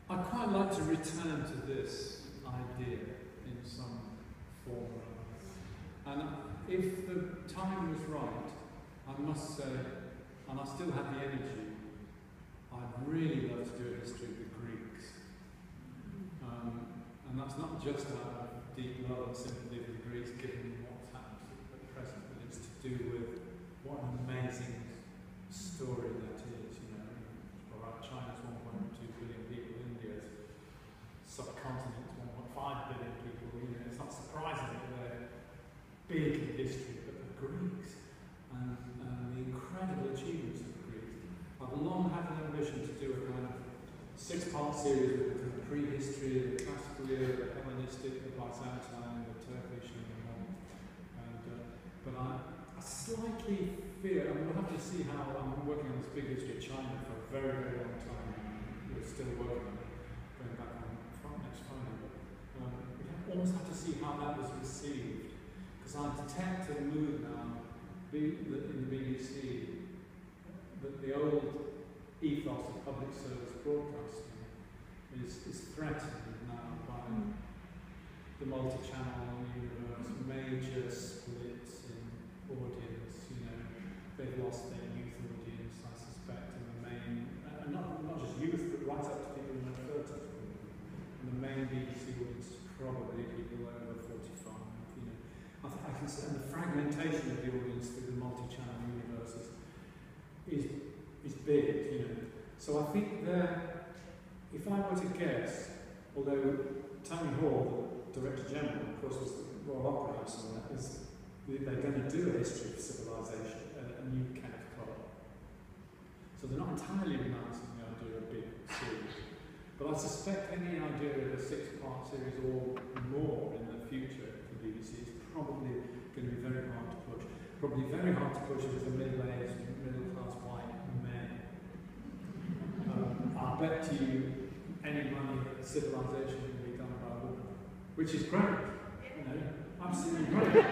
I'd quite like to return to this idea in some form or other. And if the time was right, I must say, and I still have the energy, I'd really love to do a history of the Greeks. And that's not just out of deep love and sympathy for the Greeks, given what's happened at present, but it's to do with what an amazing story that is. You know, all right, China's 1.2 billion people, India's subcontinent's 1.5 billion people. You know, it's not surprising that they're big in history, but the Greeks and the incredible achievements of the Greeks. I've long had an ambition to do a kind of 6-part series with the prehistory, the classical era, the Hellenistic, the Byzantine, the Turkish, and the modern. But I slightly fear, and we'll have to see how. I'm working on this big history of China for a very, very long time. We're still working on it, going back on next Friday. But we almost have to see how that was received, because I detect a mood now in the BBC that the old ethos of public service broadcasting is threatened now by the multi-channel universe, major splits in audience. You know, they've lost their youth audience, I suspect, in the main, and not just youth, but right up to people in their 30s. And the main BBC audience is probably people over 45. You know, I can see, and the fragmentation of the audience through the multi-channel universe is big. You know, so I think if I were to guess, although Tony Hall, the Director General, of course, was the Royal Opera House on that, they're going to do a history of civilization, a new kind of colour. So they're not entirely renouncing the idea of a big series. But I suspect any idea of a 6-part series or more in the future for the BBC is probably going to be very hard to push. Probably very hard to push as a middle-aged, middle-class white man. I'll bet to you any money that civilization can be done by a woman, which is great, you know, absolutely great.